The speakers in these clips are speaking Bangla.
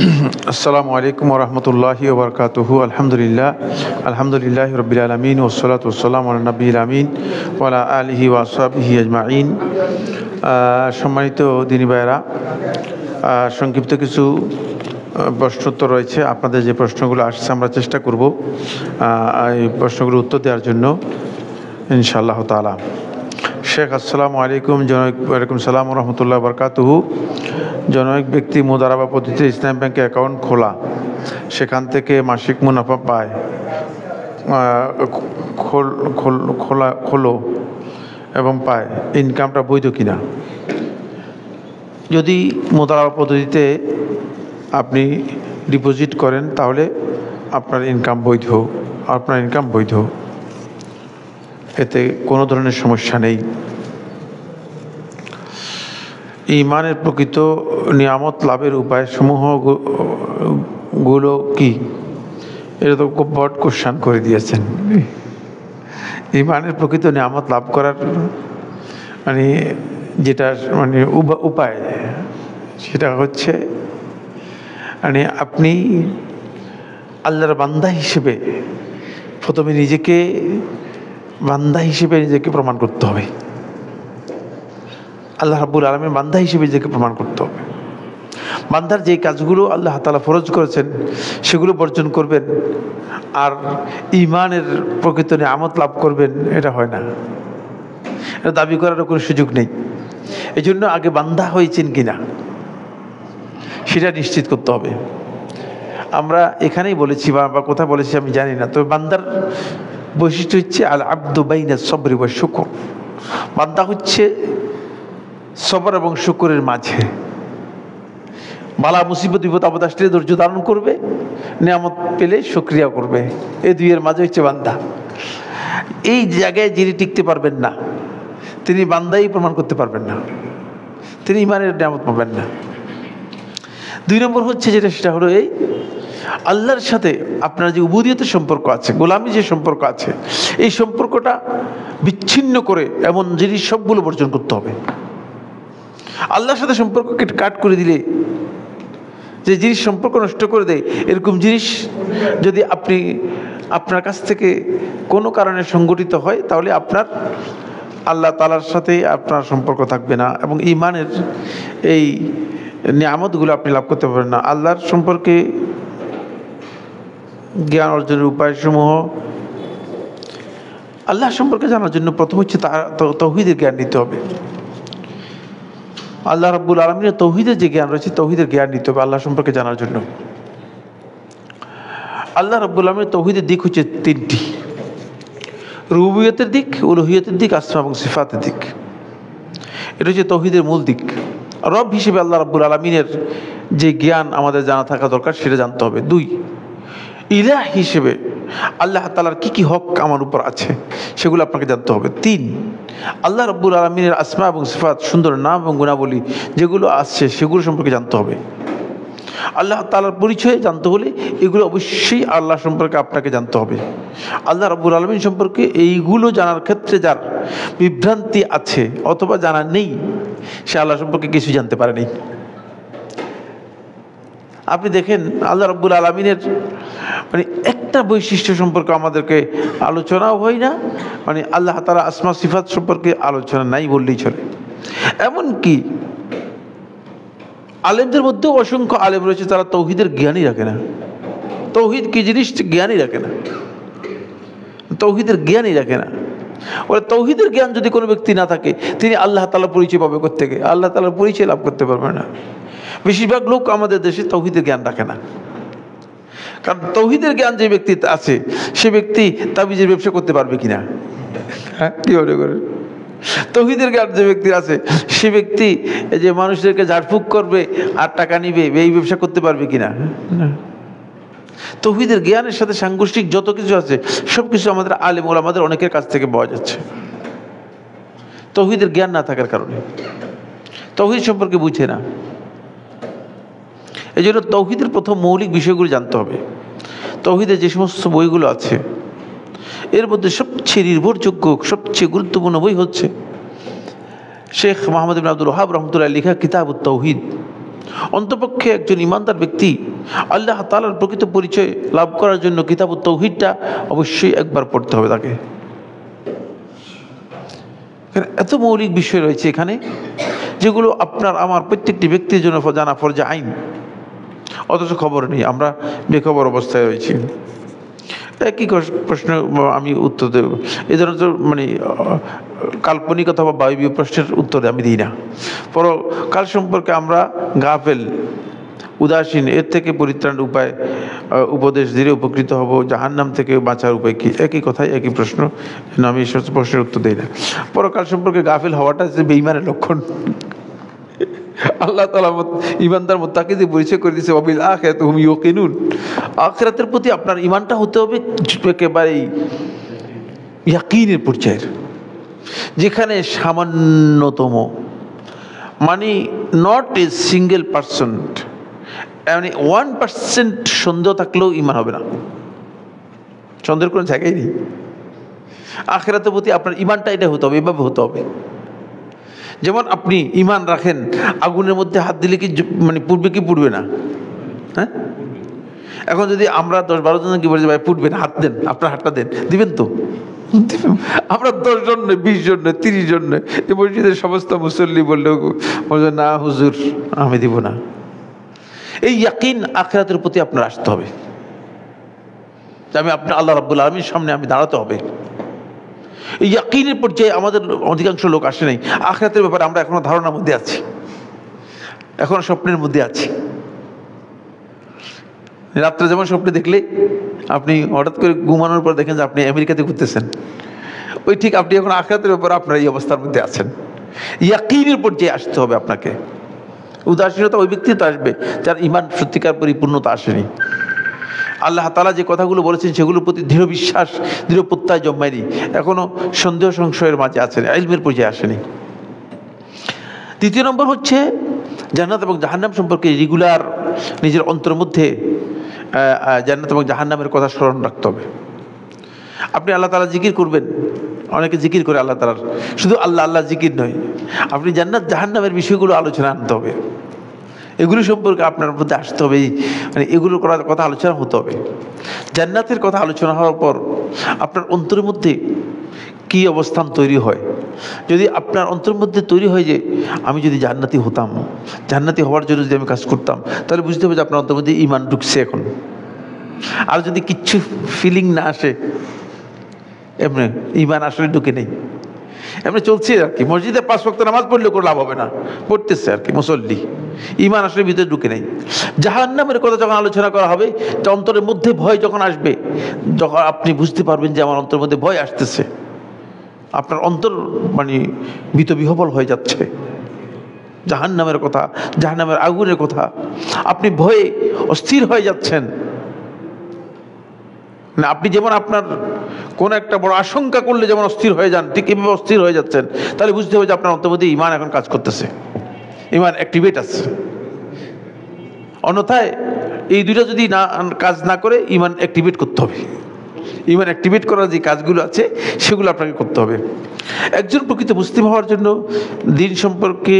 আসসালামু আলাইকুম ওরহমতুল্লাহি ওবরকাতুহু। আলহামদুলিল্লাহ রবিল আলমিন ওসলাত ওসালাম আলা নবীল আমিন ওয়ালা আলিহি ওয়াসহাবিহি আজমাইন। সম্মানিত দিনী ভাইয়েরা, সংক্ষিপ্ত কিছু প্রশ্নোত্তর রয়েছে। আপনাদের যে প্রশ্নগুলো আসছে আমরা চেষ্টা করব এই প্রশ্নগুলোর উত্তর দেওয়ার জন্য ইনশাআল্লাহ তাআলা। শেখ আসসালামু আলাইকুম। ওয়ালাইকুম সালাম রহমতুল্লাহ বরকাতুহু। জনৈক ব্যক্তি মুদারাবা পদ্ধতিতে ইসলাম ব্যাংকে অ্যাকাউন্ট খোলা, সেখান থেকে মাসিক মুনাফা পায়, খোলো এবং পায়, ইনকামটা বৈধ কিনা? যদি মুদারাবা পদ্ধতিতে আপনি ডিপোজিট করেন তাহলে আপনার ইনকাম বৈধ, এতে কোনো ধরনের সমস্যা নেই। ঈমানের প্রকৃত নিয়ামত লাভের উপায় সমূহগুলো কি? এটা তো খুব বড় কোশ্চেন করে দিয়েছেন। ঈমানের প্রকৃত নিয়ামত লাভ করার যেটা উপায়, সেটা হচ্ছে আপনি আল্লাহর বান্দা হিসেবে প্রথমে নিজেকে প্রমাণ করতে হবে। আল্লাহ রাব্বুল আলামিন বান্দা হিসেবে নিজেকে প্রমাণ করতে হবে। বান্দার যে কাজগুলো আল্লাহ তাআলা ফরজ করেছেন সেগুলো বর্জন করবেন, আর ঈমানের প্রকৃত নিয়ামত লাভ করবেন, এটা হয় না। এটা দাবি করারও কোনো সুযোগ নেই। এই জন্য আগে বান্দা হয়েছেন কিনা সেটা নিশ্চিত করতে হবে। আমরা এখানেই বলেছি বা কোথায় বলেছি আমি জানি না, তবে বান্দার বৈশিষ্ট্য হচ্ছে আল আব্দু বাইনা সবরি ওয়া শুকর। বান্দা হচ্ছে সবর এবং শুকরের মাঝে। বালা মুসিবত বিপদ আপদ আসলে ধৈর্য ধারণ করবে, নিয়ামত পেলে শুকরিয়া করবে। এই দুইয়ের মাঝে হচ্ছে বান্দা। এই জায়গায় যিনি টিকতে পারবেন না তিনি বান্দাই প্রমাণ করতে পারবেন না, তিনি ঈমানের নিয়ামত পাবেন না। 2 নম্বর হচ্ছে সেটা হলো এই আল্লাহর সাথে আপনার যে উবুদিয়তের সম্পর্ক আছে, গোলামি যে সম্পর্ক আছে, এই সম্পর্কটা বিচ্ছিন্ন করে এমন জিনিস সবগুলো বর্জন করতে হবে। আল্লাহর সাথে সম্পর্ককে কাট করে দিলে, যে জিনিস সম্পর্ক নষ্ট করে দেয়, এরকম জিনিস যদি আপনার কাছ থেকে কোনো কারণে সংগঠিত হয় তাহলে আপনার আল্লাহ তাআলার সাথে আপনার সম্পর্ক থাকবে না এবং ঈমানের এই নিয়ামতগুলো আপনি লাভ করতে পারবেন না। আল্লাহর সম্পর্কে জ্ঞান অর্জনের উপায়সমূহ, আল্লাহ সম্পর্কে জানার জন্য প্রথম হচ্ছে তাওহীদের জ্ঞান নিতে হবে। আল্লাহ রাব্বুল আলামিনের তাওহীদের যে জ্ঞান রয়েছে, তাওহীদের জ্ঞান নিতে হবে আল্লাহ সম্পর্কে জানার জন্য। আল্লাহ রাব্বুল আলামিনের তাওহীদের দিক হচ্ছে 3টি: রুবুবিয়তের দিক, উলুহিয়তের দিক, আসমা এবং সিফাতের দিক। এটা হচ্ছে তাওহীদের মূল দিক। রব হিসেবে আল্লাহ রাব্বুল আলামিনের যে জ্ঞান আমাদের জানা থাকা দরকার সেটা জানতে হবে। 2, ইলাহ হিসেবে আল্লাহ তাআলার কি হক আমার উপর আছে সেগুলো আপনাকে জানতে হবে। 3, আল্লাহ রাব্বুল আলামিনের আসমা এবং সিফাত, সুন্দর নাম এবং গুণাবলী যেগুলো আছে সেগুলো সম্পর্কে জানতে হবে। আল্লাহ তাআলার পরিচয় জানতে হলে এগুলো অবশ্যই আল্লাহ সম্পর্কে আপনাকে জানতে হবে। আল্লাহ রাব্বুল আলামিন সম্পর্কে এইগুলো জানার ক্ষেত্রে যার বিভ্রান্তি আছে অথবা জানা নেই, সে আল্লাহ সম্পর্কে কিছু জানতে পারেনি। আপনি দেখেন আল্লাহ রাব্বুল আলামিনের একটা বৈশিষ্ট্য সম্পর্কে আমাদেরকে আলোচনাও হয় না, আল্লাহ তাআলা আসমা সিফাত সম্পর্কে আলোচনা নাই বললেই চলে। এমনকি আলেমদের মধ্যেও অসংখ্য আলেম রয়েছে তারা তাওহীদের জ্ঞানই রাখে না। তাওহীদ কি জিনিস জ্ঞানই রাখে না, তাওহীদের জ্ঞানই রাখে না। ওরা তাওহীদের জ্ঞান যদি কোনো ব্যক্তি না থাকে, তিনি আল্লাহ তাআলার পরিচয় পাবে কোত্থেকে? আল্লাহ তাআলার পরিচয় লাভ করতে পারবে না। বেশিরভাগ লোক আমাদের দেশে তাওহীদের জ্ঞান রাখে না, কারণ তাওহীদের জ্ঞান যে ব্যক্তি আছে সে ব্যক্তি তাবিজের ব্যবসা করতে পারবে কিনা? কি মনে করেন? তাওহীদের জ্ঞান যে ব্যক্তি আছে সে ব্যক্তি যে মানুষদেরকে ঝাড়ফুঁক করবে আর টাকা নিবে, এই ব্যবসা করতে পারবে কিনা? তাওহীদের জ্ঞানের সাথে সাংঘর্ষিক যত কিছু আছে সবকিছু আমাদের আলেম ওলামাদের অনেকের কাছ থেকে পাওয়া যাচ্ছে। তাওহীদের জ্ঞান না থাকার কারণে তাওহীদ সম্পর্কে বুঝে না। এই জন্য তাওহীদের প্রথম মৌলিক বিষয়গুলো জানতে হবে। তাওহীদের যে সমস্ত বইগুলো আছে এর মধ্যে সবচেয়ে নির্ভরযোগ্য, সবচেয়ে গুরুত্বপূর্ণ বই হচ্ছে শেখ মুহাম্মদ ইবনে আব্দুল ওয়াহাব রহমতুল্লাহ লেখা কিতাবুত তাওহীদ। অন্তপক্ষে একজন ইমানদার ব্যক্তি আল্লাহ তাআলার প্রকৃত পরিচয় লাভ করার জন্য কিতাবুত তাওহীদটা অবশ্যই একবার পড়তে হবে তাকে। এত মৌলিক বিষয় রয়েছে এখানে যেগুলো আপনার আমার প্রত্যেকটি ব্যক্তির জন্য জানা ফরজে আইন, অথচ খবর নেই, আমরা বেখবর অবস্থায় রয়েছি। একই প্রশ্ন আমি উত্তর দেব, এই ধরনের মানে কাল্পনিক অথবা বায়বীয় প্রশ্নের উত্তর আমি দিই না। পরকাল সম্পর্কে আমরা গাফেল, উদাসীন, এর থেকে পরিত্রাণের উপায় উপদেশ দিলে উপকৃত হব, জাহান্নাম থেকে বাঁচার উপায় কি? একই কথাই, একই প্রশ্ন, আমি এই সমস্ত প্রশ্নের উত্তর দিই না। পরকাল সম্পর্কে গাফেল হওয়াটা যে বেঈমানের লক্ষণ। আল্লাহ তাআলা ঈমানদার মুত্তাকিদের পরিচয় করে দিয়েছে, ওয়াবিল আখিরাতি হুম ইউকিনুন। আখিরাতের প্রতি আপনার ঈমানটা হতে হবে একেবারেই ইয়াকিনের পর্যায়ের, যেখানে সামান্যতম মানে নট এ সিঙ্গেল পার্সেন্ট, মানে 1% সন্দেহ থাকলেও ঈমান হবে না। সন্দেহের কোনো জায়গায় নেই। আখিরাতের প্রতি আপনার ঈমানটা এটা হতে হবে, এভাবে হতে হবে। যেমন আপনি ঈমান রাখেন আগুনের মধ্যে হাত দিলে কি মানে পুড়বে কি পুড়বে না? হ্যাঁ, এখন যদি আমরা 10-12 জন কি বলছি, ভাই পুড়বে না, হাত দেন, আপনার হাতটা দেন, দিবেন তো? আমরা 10 জন নয়, 20 জন নয়, 30 জন নয়, এই মসজিদের সমস্ত মুসল্লি বললেও না হুজুর আমি দিব না। এই ইয়াকিন আখিরাতের প্রতি আপনার আসতে হবে। আমি আপনি আল্লাহ রাব্বুল আলামিনের সামনে আমি দাঁড়াতে হবে। এই ইয়াকিনের পর্যায়ে আমাদের অধিকাংশ লোক আসে নাই। আখিরাতের ব্যাপারে আমরা এখনো ধারণার মধ্যে আছি, এখনো স্বপ্নের মধ্যে আছি। রাত্রে যেমন স্বপ্নে দেখলে আপনি হঠাৎ করে ঘুমানোর পর দেখেন যে আপনি আমেরিকাতে ঘুরতেছেন, ওই ঠিক আপনি এখন আখিরাতের ব্যাপারে আপনার এই অবস্থার মধ্যে আছেন। ইয়াকিনের পর্যায়ে আসতে হবে আপনাকে। উদাসীনতা ওই ব্যক্তি তো আসবে যার ঈমান সত্যিকার পরিপূর্ণতা আসেনি। আল্লাহ তাআলা যে কথাগুলো বলেছেন সেগুলোর প্রতি দৃঢ় বিশ্বাস, দৃঢ় প্রত্যয় জন্মায়নি, এখনো সন্দেহ সংশয়ের মাঝে আছেন, ইলমের পর্যায়ে আসেনি। দ্বিতীয় নম্বর হচ্ছে জান্নাত এবং জাহান্নাম সম্পর্কে রেগুলার নিজের অন্তরের মধ্যে জান্নাত এবং জাহান্নামের কথা স্মরণ রাখতে হবে। আপনি আল্লাহ তাআলা জিকির করবেন, অনেকে জিকির করে আল্লাহ তাআলার, শুধু আল্লাহ আল্লাহ জিকির নয়, আপনি জান্নাত জাহান্নামের বিষয়গুলো আলোচনা আনতে হবে। এগুলো সম্পর্কে আপনার মধ্যে আসতে হবে, মানে এগুলোর কথা আলোচনা হতে হবে। জান্নাতের কথা আলোচনা হওয়ার পর আপনার অন্তরের মধ্যে কি অবস্থান তৈরি হয়, যদি আপনার অন্তরের মধ্যে তৈরি হয় যে আমি যদি জান্নাতি হতাম, জান্নাতি হওয়ার জন্য যদি আমি কাজ করতাম, তাহলে বুঝতে হবে যে আপনার অন্তরের মধ্যে ঈমান ঢুকছে এখন। আর যদি কিচ্ছু ফিলিং না আসে, এমনি ঈমান আসলে ঢুকে নেই, এমনি চলছে আর কি, মসজিদে 5 ওয়াক্ত নামাজ পড়লেও কোনো লাভ হবে না, পড়তেছে আর কি মুসল্লি, ঈমান আসলে ভিতরে ঢুকে নেই। জাহান্নামের কথা যখন আলোচনা করা হবে, অন্তরের মধ্যে ভয় যখন আসবে, যখন আপনি বুঝতে পারবেন যে আমার অন্তরের মধ্যে ভয় আসতেছে, আপনার অন্তর মানে ভীতবিহ্বল হয়ে যাচ্ছে, জাহান্নামের কথা, জাহান্নামের আগুনের কথা, আপনি ভয়ে অস্থির হয়ে যাচ্ছেন না। আপনি যেমন আপনার কোন একটা বড় আশঙ্কা করলে যেমন অস্থির হয়ে যান, ঠিক এভাবে অস্থির হয়ে যাচ্ছেন, তাহলে বুঝতে হবে যে আপনার অন্তর মধ্যে ঈমান এখন কাজ করতেছে, ঈমান অ্যাক্টিভেট আছে। অন্যথায় এই দুইটা যদি না কাজ না করে, ঈমান অ্যাক্টিভেট করতে হবে। ঈমান অ্যাক্টিভেট করার যে কাজগুলো আছে সেগুলো আপনাকে করতে হবে। একজন প্রকৃত মুসলিম হওয়ার জন্য দিন সম্পর্কে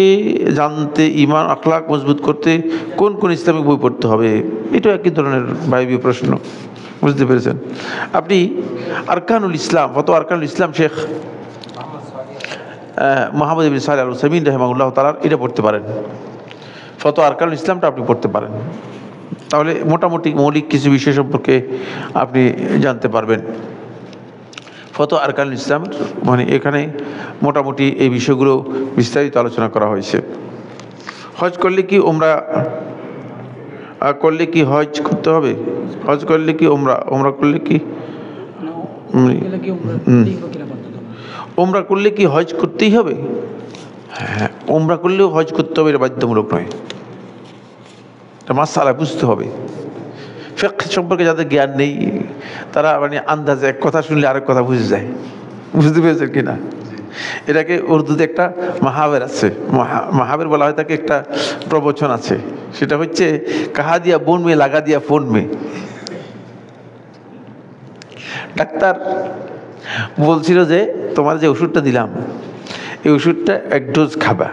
জানতে, ঈমান আখলাক মজবুত করতে কোন কোন ইসলামিক বই পড়তে হবে? এটাও একই ধরনের বায়বীয় প্রশ্ন, বুঝতে পেরেছেন? আপনি আরকানুল ইসলাম, ফতোয়া আরকানুল ইসলাম শেখ মুহাম্মদ ইবনে সালেহ আল উসাইমিন রাহিমাহুল্লাহ তাআলা, এটা পড়তে পারেন। ফতোয়া আরকানুল ইসলামটা আপনি পড়তে পারেন, তাহলে মোটামুটি মৌলিক কিছু বিষয় সম্পর্কে আপনি জানতে পারবেন। ফতোয়া আরকানুল ইসলাম মানে এখানে মোটামুটি এই বিষয়গুলো বিস্তারিত আলোচনা করা হয়েছে। হজ করলে কি উমরা করলে কি হজ করতে হবে? হজ করলে কি উমরা করলে কি উমরা করলে কি হজ করতেই হবে? হ্যাঁ, উমরা করলেও হজ করতে হবে, এটা বাধ্যতামূলক নয়। এটা মাসআলা বুঝতে হবে। ফিকহ সম্পর্কে যাদের জ্ঞান নেই, তারা মানে আন্দাজে এক কথা শুনলে আরেক কথা বুঝে যায়, বুঝতে পেরেছেন কিনা? এটাকে উর্দুতে একটা মাহাবের আছে, মাহাবের বলা হয়, তাকে একটা প্রবচন আছে, সেটা হচ্ছে কাহা দিয়া বোন মে লাগা দিয়া ফোন মে। ডাক্তার বলছিল যে তোমার যে ওষুধটা দিলাম, এই ওষুধটা 1 ডোজ খাবা,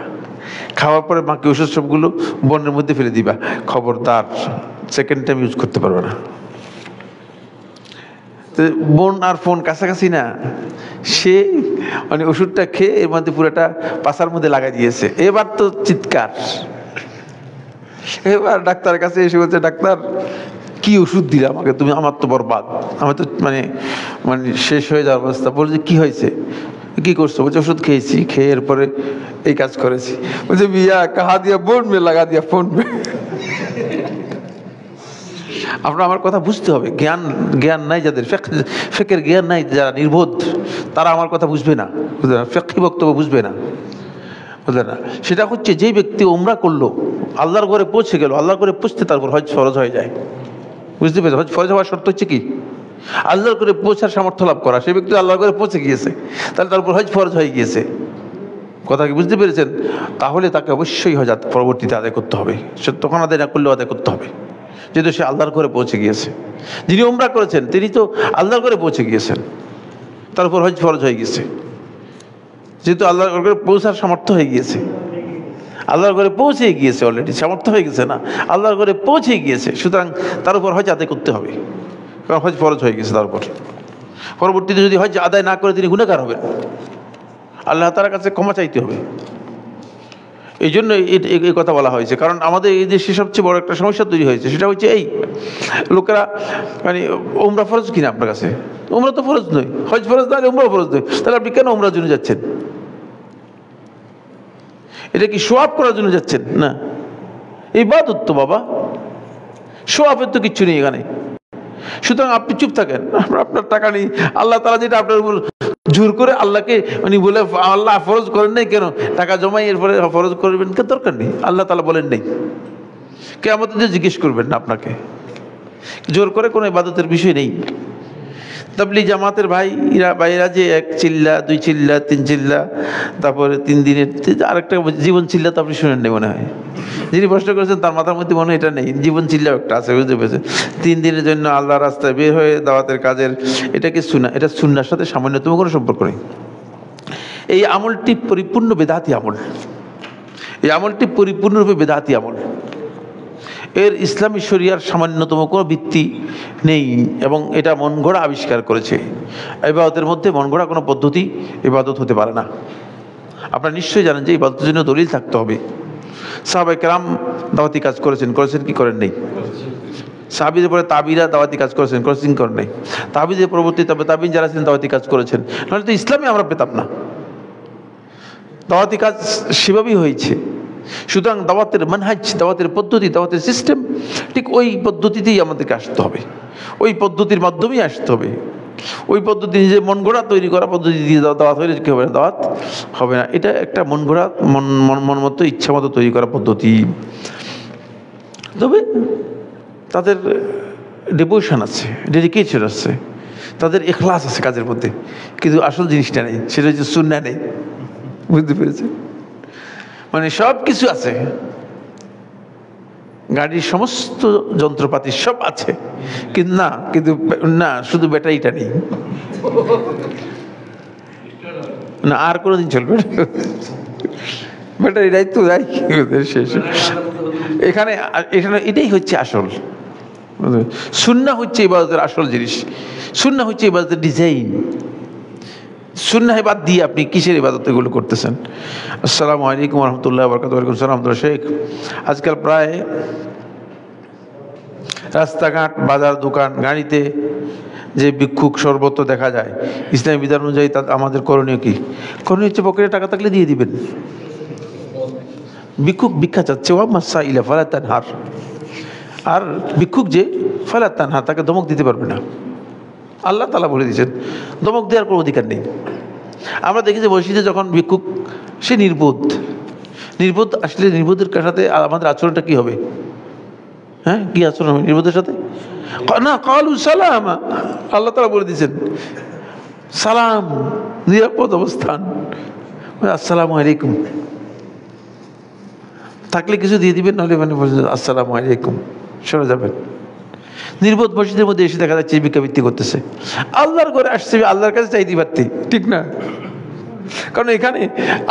খাওয়ার পরে মাকে ওষুধ সবগুলো বনের মধ্যে ফেলে দিবা, খবরদার সেকেন্ড টাইম ইউজ করতে পারবে না। বোন আর ফোন কাছাকাছি না, সে মানে ওষুধটা খেয়ে এর মধ্যে পুরোটা পাশার মধ্যে লাগাই দিয়েছে। এবার তো চিৎকার, এবার ডাক্তারের কাছে এসে বলছে, ডাক্তার কি ওষুধ দিলে আমাকে তুমি, আমার তো বরবাদ, আমি তো মানে মানে শেষ হয়ে যাওয়ার অবস্থা। বলছে কি হয়েছে, কি করছো? বলছে ওষুধ খেয়েছি, খেয়ে এরপরে এই কাজ করেছি। বলছে বিয়া কাহা দিয়া বোন মে লাগা দিয়া ফোন মে। আপনার আমার কথা বুঝতে হবে, জ্ঞান নাই যাদের, ফেকের জ্ঞান নাই, যারা নির্বোধ, তারা আমার কথা বুঝবে না, বুঝলেন না, ফেকি বক্তব্য বুঝবে না, বুঝলেন না। সেটা হচ্ছে যেই ব্যক্তি উমরা করলো, আল্লাহর ঘরে পৌঁছে গেল, আল্লাহর ঘরে পৌঁছতে তারপর হজ ফরজ হয়ে যায়। বুঝতে পেরেছে? হজ ফরজ হওয়ার শর্ত হচ্ছে কি? আল্লাহর ঘরে পৌঁছার সামর্থ্য লাভ করা। সেই ব্যক্তি আল্লাহর ঘরে পৌঁছে গিয়েছে, তাহলে তারপর হজ ফরজ হয়ে গিয়েছে। কথা কি বুঝতে পেরেছেন? তাহলে তাকে অবশ্যই হজ পরবর্তীতে আদায় করতে হবে, সে তখন আদায় না করলেও আদায় করতে হবে, যেহেতু সে আল্লাহর ঘরে পৌঁছে গিয়েছে। যিনি উমরা করেছেন তিনি তো আল্লাহর ঘরে পৌঁছে গিয়েছেন, তার উপর হজ ফরজ হয়ে গিয়েছে, যেহেতু আল্লাহর ঘরে পৌঁছার সামর্থ্য হয়ে গিয়েছে, আল্লাহর ঘরে পৌঁছে গিয়েছে, অলরেডি সামর্থ্য হয়ে গেছে না, আল্লাহর ঘরে পৌঁছে গিয়েছে, সুতরাং তার উপর হজ আদায় করতে হবে, কারণ হজ ফরজ হয়ে গেছে। তারপর পরবর্তীতে যদি হজ আদায় না করে তিনি গুনাহগার হবেন, আল্লাহ তাআলার কাছে ক্ষমা চাইতে হবে। এই জন্য এই কথা বলা হয়েছে, কারণ আমাদের এই দেশে সবচেয়ে বড় একটা সমস্যা তৈরি হয়েছে, সেটা হচ্ছে এই লোকেরা মানে উমরা ফরজ কিনা আপনার কাছে? উমরা তো ফরজ নয়, হজ ফরজ না, উমরা ফরজ নয়, তাহলে আপনি কেন উমরার জন্য যাচ্ছেন? এটা কি শো আপ করার জন্য যাচ্ছেন? না, ইবাদত তো বাবা, শো আপের তো কিচ্ছু নেই এখানে। সুতরাং আপনি চুপ থাকেন, আপনার টাকা নেই, আল্লাহ তাআলা যেটা আপনার উপর জোর করে আল্লাহকে মানে বলে আল্লাহ ফরজ করেন নাই, কেন টাকা জমাই এরপরে ফরজ করবেন, কে দরকার নেই, আল্লাহ তাআলা বলেন নেই, কিয়ামতের দিন জিজ্ঞেস করবেন না আপনাকে। জোর করে কোনো ইবাদতের বিষয় নেই। তাবলীগ জামাতের ভাইরা যে এক চিল্লা, দুই চিল্লা, তিন চিল্লা, তারপরে 3 দিনের আরেকটা জীবন চিল্লা, তো আপনি শুনেন নেই মনে হয়। যিনি প্রশ্ন করেছেন তার মাথার মধ্যে মনে হয় এটা নেই, জীবন চিল্লাও একটা আছে, বুঝতে পেরেছেন? 3 দিনের জন্য আল্লাহ রাস্তায় বের হয়ে দাওয়াতের কাজের, এটা কি সুন্নাহ? এটা সুন্নাহর সাথে সামান্যতম কোনো সম্পর্ক নেই। এই আমলটি পরিপূর্ণ বেদাতি আমল, এই আমলটি পরিপূর্ণরূপে বেদাতি আমল। এর ইসলামী শরিয়ার সামান্যতম কোনো ভিত্তি নেই, এবং এটা মন গড়া আবিষ্কার করেছে। ইবাদতের মধ্যে মন গড়া কোনো পদ্ধতি ইবাদত হতে পারে না। আপনারা নিশ্চয়ই জানেন যে ইবাদতের জন্য দলিল থাকতে হবে। সাহাবায়ে কেরাম দাওয়াতি কাজ করেছেন কি করেন নাই? সাহাবীদের পরে তাবিরা দাওয়াতি কাজ করেছেন করেন নাই? তাবিদের পরবর্তী তাবিন যারা ছিলেন দাওয়াতি কাজ করেছেন, নাহলে তো ইসলামে আমরা পেতাম না। দাওয়াতি কাজ সেভাবেই হয়েছে। সুতরাং দাওয়াতের মানহাজ, দাওয়াতের পদ্ধতি, দাওয়াতের সিস্টেম ঠিক ওই পদ্ধতিতেই আমাদেরকে আসতে হবে, ওই পদ্ধতির মাধ্যমেই আসতে হবে। ওই পদ্ধতি নিজে মন গড়া তৈরি করা পদ্ধতি দিয়ে দাওয়াত হইলে কী হবে না? দাওয়াত হবে না। এটা একটা মন গড়া, মন মতো ইচ্ছা মতো তৈরি করা পদ্ধতি। তবে তাদের ডিভোশন আছে, ডেডিকেশন আছে, তাদের ইখলাস আছে কাজের মধ্যে, কিন্তু আসল জিনিসটা নেই, সেটা হচ্ছে সুন্নাহ নেই। বুঝতে পেরেছে? মানে সব কিছু আছে, গাড়ির সমস্ত যন্ত্রপাতি সব আছে, কিন্তু না শুধু ব্যাটারিটা নেই, না আর কোনোদিন চলবে না, ব্যাটারিটাই তো যাই শেষ। এখানে এটাই হচ্ছে আসল সুন্নাহ, হচ্ছে ইবাদতের আসল জিনিস। সুন্নাহ হচ্ছে ইবাদতের ডিজাইন। সুন্নাহ বাদ দিয়ে আপনি কিসের ইবাদত এগুলো করতেছেন? আসসালামু আলাইকুম ওয়া রাহমাতুল্লাহি ওয়া বারাকাতুহু। ওয়ালাইকুম আসসালাম শেখ। আজকাল প্রায় রাস্তাঘাট, বাজার, দোকান, গাড়িতে যে ভিক্ষুক সর্বত্র দেখা যায়, ইসলামী বিধান অনুযায়ী তা আমাদের করণীয় কি? করণীয় হচ্ছে পকেটে টাকা থাকলে দিয়ে দিবেন। ভিক্ষুক ভিক্ষা চাচ্ছে, ওয়া মাসসাইলা ফালা তানহার, আর ভিক্ষুক যে ফালা তানহার, তাকে ধমক দিতে পারবে না। আল্লাহ তাআলা বলে দিয়েছেন ধমক দেওয়ার কোনো অধিকার নেই। আমরা দেখি যে মসজিদে যখন ভিক্ষুক, সে নির্বোধ আসলে নির্বোধের সাথে আমাদের আচরণটা কি হবে? হ্যাঁ, কি আচরণ হবে নির্বোধের সাথে? না, কালু সালামা, আল্লাহ তাআলা বলে দিয়েছেন সালাম, নিরাপদ অবস্থান, আসসালামু আলাইকুম থাকলে কিছু দিয়ে দিবেন, নাহলে মানে আসসালামু আলাইকুম সরে যাবেন। নির্বোধ মসজিদের মধ্যে এসে দেখা যাচ্ছে ভিক্ষাবৃত্তি করতেছে, আল্লাহর ঘরে আসছে, আল্লাহর কাছে চাইতে পারতি, ঠিক না? কারণ এখানে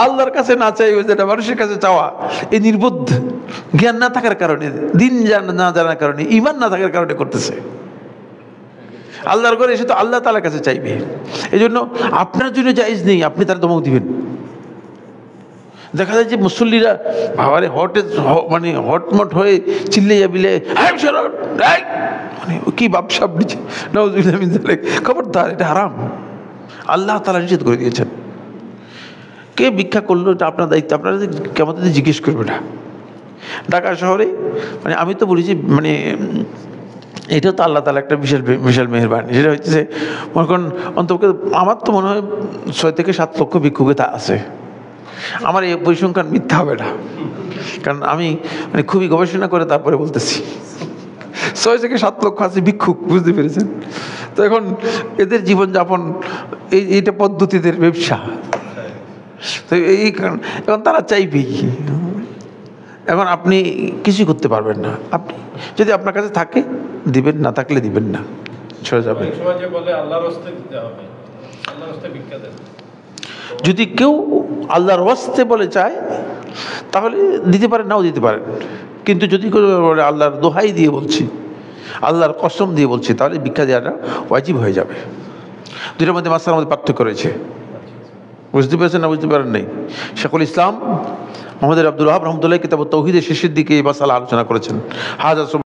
আল্লাহর কাছে না চাই, যেটা মানুষের কাছে চাওয়া, এই নির্বোধ জ্ঞান না থাকার কারণে, দিন না জানার কারণে, ঈমান না থাকার কারণে করতেছে। আল্লাহর ঘরে এসে তো আল্লাহ তাআলার কাছে চাইবে। এই জন্য আপনার জন্য জায়েজ নেই আপনি তার ধমক দিবেন। দেখা যায় যে মুসল্লিরা ভাবারে মানে হটমট হয়ে চিল্লাইয়া বিলে মানে কি বাপসাপ নিচ্ছে, খবরদার, এটা হারাম, আল্লাহ তাআলা নিষেধ করে দিয়েছেন। কে ভিক্ষা করলো এটা আপনার দায়িত্ব, আপনারা কেমন জিজ্ঞেস করবে না। ঢাকা শহরে মানে আমি তো বলি যে মানে এটাও তো আল্লাহ তাআলা একটা বিশাল বিশাল মেহেরবানি। সেটা হচ্ছে মনে করেন অন্তত আমার তো মনে হয় 6 থেকে 7 লক্ষ ভিক্ষুকে তা আছে। আমার এই পরিসংখ্যান মিথ্যা হবে না, কারণ আমি মানে খুবই গবেষণা করে তারপরে বলতেছি। 6 থেকে 7 লক্ষ আছে ভিক্ষুক, বুঝতে পেরেছেন? তো এখন এদের জীবনযাপন এইটা পদ্ধতিদের ব্যবসা, তো এই কারণ এখন তারা চাইবেই। এখন আপনি কিছু করতে পারবেন না, আপনি যদি আপনার কাছে থাকে দিবেন, না থাকলে দিবেন না, ছেড়ে যাবেন। যদি কেউ আল্লাহর ওয়াস্তে বলে চায় তাহলে দিতে পারেন, নাও দিতে পারেন। কিন্তু যদি কেউ বলে আল্লাহর দোহাই দিয়ে বলছি, আল্লাহর কসম দিয়ে বলছি, তাহলে ভিক্ষা দেওয়াটা ওয়াজিব হয়ে যাবে। দুইটার মধ্যে মাসলার মধ্যে পার্থক্য রয়েছে, বুঝতে পেরেছেন না বুঝতে পারেন নাই? শেখুল ইসলাম মোহাম্মদ আব্দুল ওয়াহাব রহমতুল্লাহ কিতাব তাওহীদের শেষের দিকে এই মাসআলা আলোচনা করেছেন। হাজা